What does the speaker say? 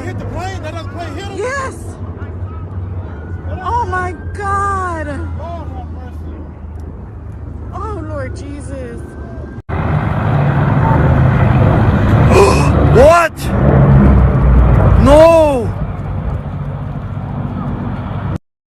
hit the plane? That other plane hit him? Yes. Oh my God. Lord have mercy. Oh Lord Jesus.